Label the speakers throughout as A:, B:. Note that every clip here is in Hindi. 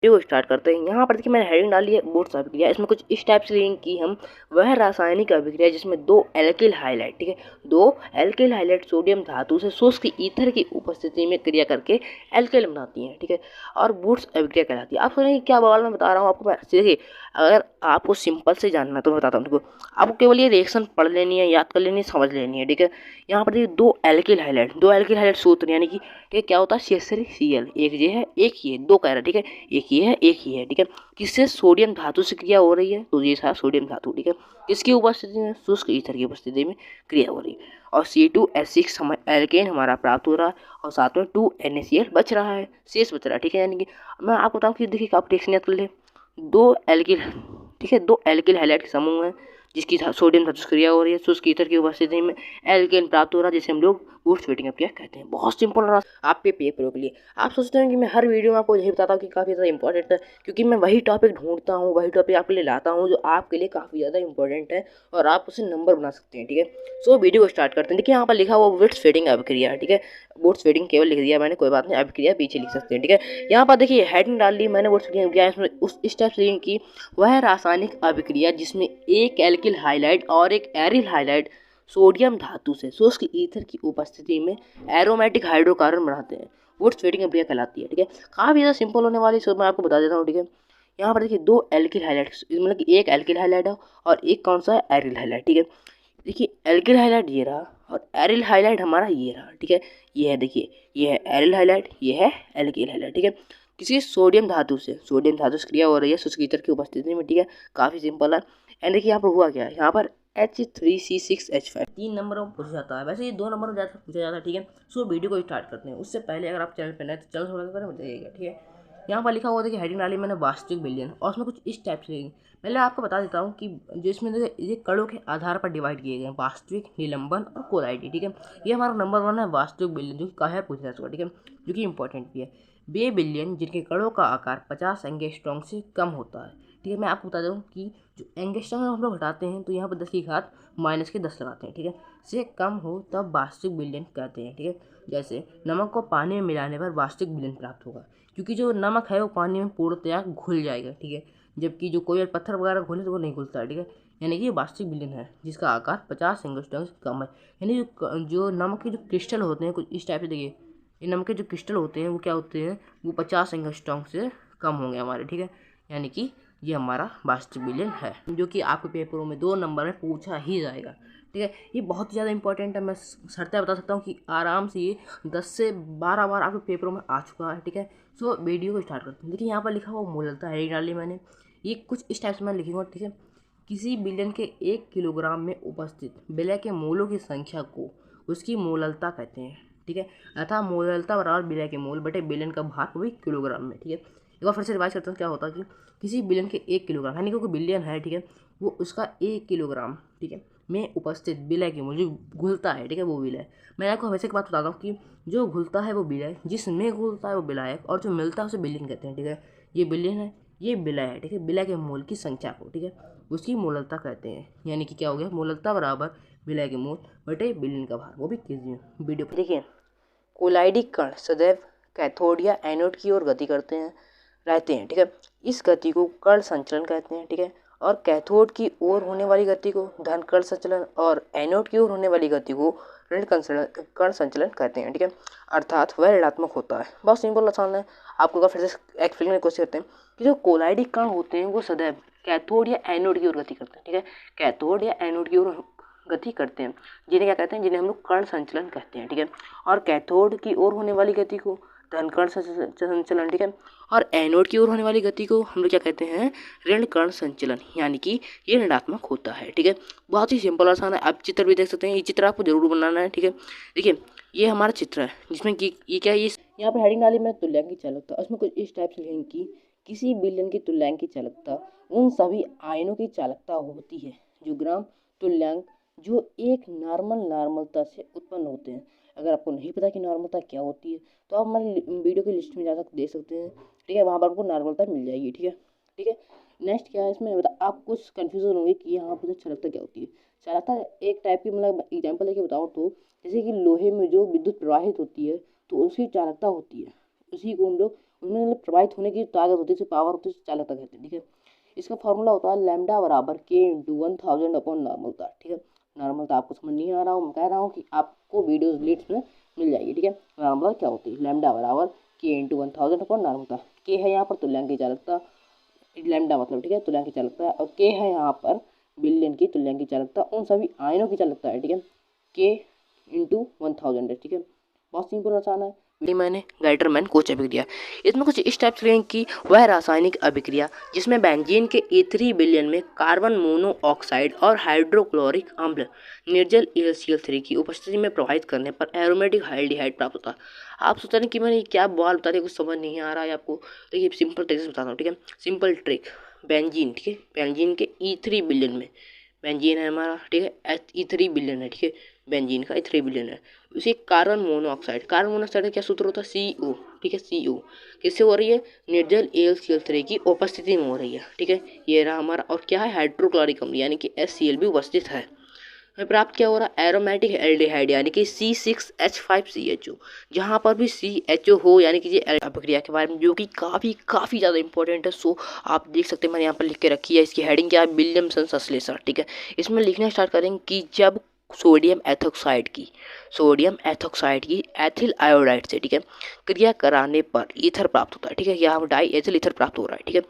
A: वीडियो को स्टार्ट करते हैं। यहाँ पर देखिए मैंने हेडिंग डाली है बोर्ड्स अभिक्रिया। इसमें कुछ इस टाइप से लिंक की हम वह रासायनिक अभिक्रिया जिसमें दो एल्किल हाइलाइट, ठीक है, दो एल्किल हाइलाइट सोडियम धातु से शुष्क ईथर की उपस्थिति में क्रिया करके एल्किल बनाती हैं, ठीक है, और बोर्ड्स अभिक्रिया कहलाती है। आप सोचेंगे क्या बवाल मैं बता रहा हूँ आपको। देखिए अगर आपको सिंपल से जानना है तो मैं बताता हूँ देखो, आपको केवल ये रिएक्शन पढ़ लेनी है, याद कर लेनी है, समझ लेनी है, ठीक है। यहाँ पर देखिए दो एल्किल हाइलाइट सूत्र यानी कि ठीक है क्या होता है CH3Cl, एक ये है एक ये दो कह रहा है, ठीक है, एक ये है एक ही है, ठीक है। किससे सोडियम धातु से क्रिया हो रही है तो ये था सोडियम धातु, ठीक है, किसकी उपस्थिति में शुष्क ईथर की उपस्थिति में क्रिया हो रही है और C2H6 एल्केन हमारा प्राप्त हो रहा है और साथ में 2NaCl बच रहा है, शेष बच रहा है, ठीक है। यानी कि मैं आपको बताऊँ कि देखिए आप रिएक्शन याद कर ले, दो एल्किल, ठीक है, दो एल्किल हाइलाइट के समूह है जिसकी सोडियम धातु से क्रिया हो रही है, शुष्क ईथर की उपस्थिति में एल्केन प्राप्त हो रहा है जिसे हम लोग बूस्ट वेटिंग अभिक्रिया कहते हैं। बहुत सिंपल रहा आपके पेपर के लिए। आप सोचते हैं कि मैं हर वीडियो में आपको यही बताता हूँ कि काफ़ी ज़्यादा इंपॉर्टेंट है, क्योंकि मैं वही टॉपिक ढूंढता हूँ, वही टॉपिक आपके लिए लाता हूँ जो आपके लिए काफ़ी ज़्यादा इंपॉर्टेंट है और आप उसे नंबर बना सकते हैं, ठीक है। सो वीडियो को स्टार्ट करते हैं। देखिए यहाँ पर लिखा हुआ बूस्ट वेटिंग अभिक्रिया, ठीक है, बूस्ट वेटिंग केवल लिख दिया मैंने, कोई बात नहीं, अभिक्रिया पीछे लिख सकते हैं, ठीक है। यहाँ पर देखिए हेडिंग डाल दी मैंने बूस्ट वेटिंग अभिक्रिया, इसमें उस इस टाइप से की वह रासायनिक अभिक्रिया जिसमें एक एल्किल हाइलाइट और एक एरिल हाइलाइट सोडियम धातु से शुष्क ईथर की उपस्थिति में एरोमेटिक हाइड्रोकार्बन बनाते हैं, वुड्स वेटिंग अभिक्रिया कहलाती है, ठीक है। काफ़ी ज़्यादा सिंपल होने वाली मैं आपको बता देता हूँ, ठीक है। यहाँ पर देखिए दो एल्किल हाइलाइट, मतलब कि एक एल्किल हाइलाइट है और एक कौन सा है एरिल हाइलाइट, ठीक है। देखिए एल्किल हाइलाइट ये रहा और एरिल हाइलाइट हमारा ये रहा, ठीक है। ये है देखिए, ये है एरिल हाइलाइट, ये है एल्किल हाइलाइट, ठीक है। किसी सोडियम धातु से क्रिया हो रही है शुष्क ईथर की उपस्थिति में, ठीक है, काफ़ी सिंपल है। एंड देखिए यहाँ पर हुआ क्या है, यहाँ पर H3C6H5 3 नंबरों में पूछा जाता है, वैसे ये 2 नंबरों में ज़्यादा पूछा जाता है, ठीक है। सो वीडियो को स्टार्ट करते हैं। उससे पहले अगर आप चैनल पर नए तो चैनल सब्सक्राइब करें, बताइएगा, ठीक है। यहाँ पर लिखा हुआ देखिए हेडिंग डाली मैंने वास्तविक बिलियन और उसमें कुछ इस टाइप से पहले आपको बता देता हूँ कि जिसमें ये कणों के आधार पर डिवाइड किए गए हैं, वास्तविक, निलंबन और कोलाइडी, ठीक है। ये हमारा नंबर 1 है वास्तविक बिलियन, जो कि कहा पूछा जा सकता है, ठीक है, जो कि इंपॉर्टेंट भी है। वे बिलियन जिनके कणों का आकार 50 एंगस्ट्रॉम से कम होता है, ठीक है। मैं आपको बता दूँ कि जो एंगस्ट्रॉम हम लोग हटाते हैं तो यहाँ पर 10 की घात -10 लगाते हैं, ठीक है, से कम हो तब वास्तविक बिलियन कहते हैं, ठीक है। जैसे नमक को पानी में मिलाने पर वास्तविक बिलियन प्राप्त होगा, क्योंकि जो नमक है वो पानी में पूर्णतया घुल जाएगा, ठीक है, जबकि जो कोई पत्थर वगैरह घुले तो वो नहीं घुलता है, ठीक है। यानी कि ये वास्तविक बिलियन है जिसका आकार 50 एंगस्ट्रॉम से कम है। यानी जो नमक के जो क्रिस्टल होते हैं कुछ इस टाइप से, देखिए ये नमक के जो क्रिस्टल होते हैं वो क्या होते हैं, वो 50 एंगस्ट्रॉम से कम होंगे हमारे, ठीक है। यानी कि ये हमारा वास्तविक बिलियन है, जो कि आपके पेपरों में 2 नंबर में पूछा ही जाएगा, ठीक है। ये बहुत ही ज़्यादा इंपॉर्टेंट है, मैं शर्तें बता सकता हूँ कि आराम से ये 10 से 12 बार आपके पेपरों में आ चुका है, ठीक है। सो वीडियो को स्टार्ट करते हैं। देखिए यहाँ पर लिखा हुआ मूलतः है डाली मैंने, ये कुछ इस टाइप से मैं लिखूंगा, ठीक है। किसी बिलियन के 1 किलोग्राम में उपस्थित विलय के मूलों की संख्या को उसकी मोललता कहते हैं, ठीक है। अतः मोललता बराबर विलय के मूल बटे बिलियन का भाग वही किलोग्राम में, ठीक है। एक बार फिर से रिवाइज करते हैं क्या होता है कि किसी बिलियन के 1 किलोग्राम, यानी कि बिलियन है, ठीक है, वो उसका 1 किलोग्राम, ठीक है, में उपस्थित विलय के मूल जो घुलता है, ठीक है, वो विलय। मैं आपको हमेशा एक बात बताता हूँ कि जो घुलता है वो विलय, जिसमें घुलता है वो विलायक, और जो मिलता है उसे बिलियन कहते हैं, ठीक है। ये बिलियन है, ये विलय है, ठीक है, विलय के मूल की संख्या को, ठीक है, उसकी मोललता कहते हैं। यानी कि क्या हो गया, मोललता बराबर विलय के मूल बटे बिलियन का भार, वो भी किस वीडियो पर। देखिए कोलाइडी कण सदैव कैथोड या एनोड की ओर गति करते हैं रहते हैं, ठीक है। इस गति को कण संचलन कहते हैं, ठीक है। और कैथोड की ओर होने वाली गति को धन कण संचलन और एनोड की ओर होने वाली गति को ऋण कण संचलन कहते हैं, ठीक है। अर्थात वह ऋणात्मक होता है। बहुत सिंपल आसान है, आपको फिर से एक्सप्लेन करने की कोशिश करते हैं कि जो कोलाइडी कण होते हैं वो सदैव कैथोड या एनोड की ओर गति करते हैं, ठीक है, कैथोड या एनोड की ओर गति करते हैं, जिन्हें क्या कहते हैं, जिन्हें हम लोग कण संचलन कहते हैं, ठीक है। और कैथोड की ओर होने वाली गति को धन कण संचलन, ठीक है, और एनोड की ओर होने वाली गति को हम लोग क्या कहते हैं, ऋण कण संचलन, यानी कि ये ऋणात्मक होता है, ठीक है। बहुत ही सिंपल आसान है। आप चित्र भी देख सकते हैं, ये चित्र आपको जरूर बनाना है, ठीक है। देखिए ये हमारा चित्र है जिसमें कि ये क्या है, यहाँ पर हेडिंग डाली मैं तुल्यांक की चालकता, उसमें कुछ इस टाइप से लिखेंगे कि किसी बिलियन की तुल्यांक की चालकता उन सभी आयनों की चालकता होती है जो ग्राम तुल्यांक जो एक नॉर्मलता से उत्पन्न होते हैं। अगर आपको नहीं पता कि नॉर्मलता क्या होती है तो आप हमारे वीडियो की लिस्ट में जा देख सकते हैं, ठीक है, वहाँ पर आपको नॉर्मलता मिल जाएगी, ठीक है, ठीक है। नेक्स्ट क्या है इसमें आप कुछ कन्फ्यूजन होंगे कि यहाँ पर चालकता क्या होती है। चालकता एक टाइप की, मतलब एग्जाम्पल लेके बताऊँ तो जैसे कि लोहे में जो विद्युत प्रवाहित होती है तो उसकी चालकता होती है, उसी को हम लोग उनमें मतलब प्रभावित होने की ताकत होती है, पावर होती है, चालकता कहते हैं। ठीक है, इसका फॉर्मूला होता है लैम्डा बराबर के इंटू 1000 अपॉन नॉर्मलता। ठीक है, नॉर्मलता आपको समझ नहीं आ रहा हूँ, मैं कह रहा हूँ कि आपको वीडियोज लिस्ट में मिल जाएगी। ठीक है, नॉर्मलता क्या होती है, लैम्डा बराबर के इंटू 1000 अपॉन नॉर्मलता। के है यहाँ पर तुल्यांक की चालकता, लैम्डा मतलब, ठीक है, तुल्यांक की चालकता है, और के है यहाँ पर बिलियन की तुल्यांक की चालकता, उन सभी आयनों की चालकता है। ठीक है, के इंटू 1000 है। ठीक है, बहुत सिंपल आसान है। मैंने गाइटरमैन कोच अभिक्रिया, इसमें कुछ इस टाइप से की वह रासायनिक अभिक्रिया जिसमें बेंजीन के E3 बिलियन में कार्बन मोनोऑक्साइड और हाइड्रोक्लोरिक अम्ल निर्जल AlCl3 की उपस्थिति में प्रभावित करने पर एरोमेटिक हाइल्डिहाइड प्राप्त होता है। आप सोच रहे हैं कि मैंने क्या बवाल बता दिया, कुछ समझ नहीं आ रहा है आपको, तो ये सिंपल ट्रिक से बताता हूँ। ठीक है, सिंपल ट्रिक, बेंजीन, ठीक है, बेंजीन के E3 बिलियन में, बेंजीन है हमारा, ठीक है, E3 बिलियन है, ठीक है, बेंजीन का E3 बिलियन है, उसी कार्बन मोनोऑक्साइड, कार्बन मोनोऑक्साइड का क्या सूत्र होता है, CO, ठीक है, CO किससे हो रही है, निर्जल AlCl3 की उपस्थिति में हो रही है। ठीक है, ये रहा हमारा, और क्या है, हाइड्रोक्लोरिक अम्ल यानी कि HCl भी उपस्थित है। प्राप्त क्या हो रहा है, एरोमेटिक एल्डिहाइड यानी कि C6H5CHO, जहाँ पर भी CHO हो यानी कि ये अभिक्रिया के बारे में जो कि काफ़ी ज़्यादा इंपॉर्टेंट है। सो आप देख सकते हैं मैंने यहाँ पर लिख के रखी है, इसकी हेडिंग क्या है, विलियमसन संश्लेषण। ठीक है, इसमें लिखना स्टार्ट करेंगे कि जब सोडियम एथोक्साइड की एथिल आयोडाइड से, ठीक है, क्रिया कराने पर ईथर प्राप्त होता है। ठीक है, यहाँ डाई एथिल ईथर प्राप्त हो रहा है। ठीक है,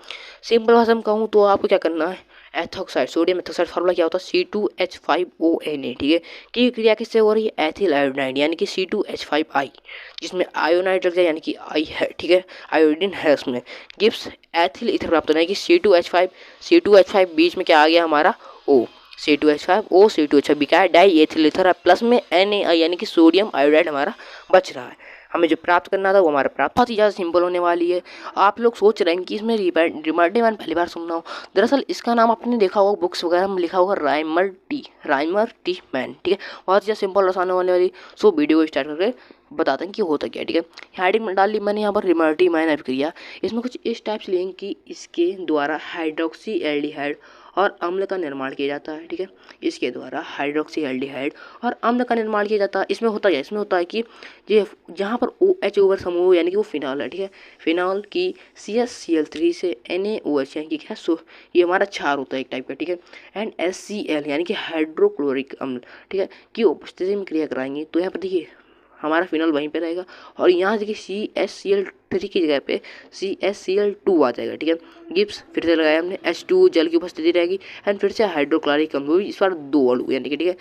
A: सिंपल भाषा में कहूँ तो आपको क्या करना है, एथोक्साइड, सोडियम एथोक्साइड फार्मूला क्या होता है, C2H5ONa। ठीक है, की क्रिया किससे हो रही है, एथिल आयोडाइड यानी कि C2H5I, जिसमें आयोनाइड रख दिया यानी कि आई है। ठीक है, आयोडीन है उसमें, गिब्स एथिल ईथर प्राप्त होना है कि C2H5 बीच में क्या आ गया हमारा O, C2H5O, C2H5 बिका है, डाई एथिल ईथर प्लस में Na यानी कि सोडियम आयोडाइड हमारा बच रहा है। हमें जो प्राप्त करना था वो हमारा प्राप्त, बहुत ही ज़्यादा सिंपल होने वाली है। आप लोग सोच रहे हैं कि इसमें रिमार्डी मैन पहली बार सुन रहा हूँ, दरअसल इसका नाम आपने देखा होगा बुक्स वगैरह में लिखा होगा, राइमर टी मैन। ठीक है, बहुत ज़्यादा सिंपल आसान होने वाली। सो वीडियो को स्टार्ट करके बताते हैं कि होता क्या है। ठीक है, हेडिंग में डाल ली मैंने यहाँ पर रिमार्डी मैन अभिक्रिया, इसमें कुछ इस टाइप से लेंगे कि इसके द्वारा हाइड्रोक्सी एल्डिहाइड और अम्ल का निर्माण किया जाता है। ठीक है, इसके द्वारा हाइड्रोक्सी एल्डिहाइड और अम्ल का निर्माण किया जाता है। इसमें होता है, इसमें होता है कि ये जहाँ पर OH ओवर समूह यानी कि वो फिनॉल है। ठीक है, फिनॉल की CHCl3 से NaOH यानी कि क्या, ये हमारा क्षार होता है एक टाइप का। ठीक है, एंड HCl यानी कि हाइड्रोक्लोरिक अम्ल, ठीक है, की उपस्थिति में क्रिया कराएंगे। तो यहाँ पर देखिए हमारा फिनॉल वहीं पे रहेगा, और यहाँ देखिए CHCl3 की जगह पे CHCl2 आ जाएगा। ठीक है, गिब्स फिर से लगाया हमने, H2 जल की उपस्थिति रहेगी, एंड फिर से हाइड्रोक्लोरिक अम्ल, इस बार 2 अणु यानी कि, ठीक है,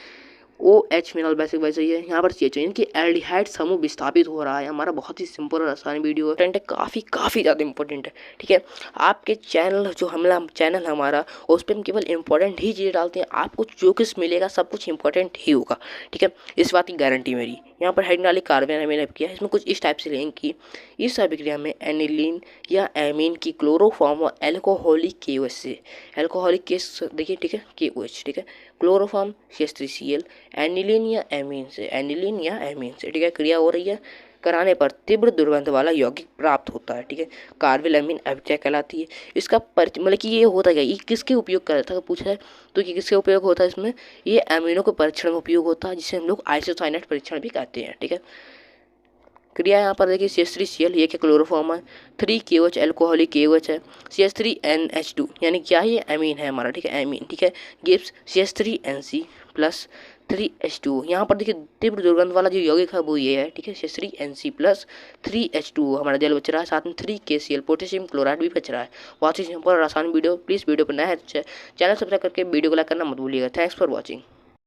A: OH फिनॉल बेसिक वैसे ही है, यहाँ पर CHO यानी कि एल्डिहाइड समूह विस्थापित हो रहा है। हमारा बहुत ही सिंपल और आसान वीडियो है, काफ़ी ज़्यादा इंपॉर्टेंट है। ठीक है, आपके चैनल जो चैनल हमारा, उस पर हम केवल इंपॉर्टेंट ही चीज़ें डालते हैं, आपको जो कुछ मिलेगा सब कुछ इंपॉर्टेंट ही होगा। ठीक है, इस बात की गारंटी मेरी। यहाँ पर हेडिंग डाली कार्बन एमिन अभिक्रिया, इसमें कुछ इस टाइप से लेंगे कि इस अभिक्रिया में एनिलीन या एमीन की क्लोरोफॉर्म और एल्कोहलिक KOH से, एल्कोहलिक केस देखिए, ठीक है, KOH, ठीक है, क्लोरोफॉर्म CH3Cl, एनिलीन या एमीन से, ठीक है, क्रिया हो रही है, कराने पर तीव्र दुर्गंध वाला यौगिक प्राप्त होता है। ठीक है, कार्बन एमीन अभिक्रिया कहलाती है। इसका मतलब कि ये होता क्या, ये किसके उपयोग करता है पूछा है, तो ये किसके उपयोग होता है, इसमें ये एमिनो के परीक्षण में उपयोग होता है, जिसे हम लोग आइसोसाइनेट परीक्षण भी कहते हैं। ठीक है, क्रिया यहाँ पर देखिए CH3Cl, ये क्या क्लोरोफॉर्म है, 3KOH एल्कोहलिक KOH है, CH3NH2 यानी क्या ये एमीन है हमारा। ठीक है, एमीन, ठीक है, गिब्स CH3NC प्लस 3H2, यहाँ पर देखिए तीव्र दुर्गंध वाला जो यौगिक है वो ये है। ठीक है, CH3NC प्लस 3H2 हमारा जल बच रहा है, साथ में 3KCl पोटेशियम क्लोराइड भी बच रहा है। बहुत ही सिंपल और आसान वीडियो। प्लीज़ वीडियो पर नया है चैनल सब्सक्राइब करके वीडियो को लाइक करना मत भूलिएगा। Thanks for watching.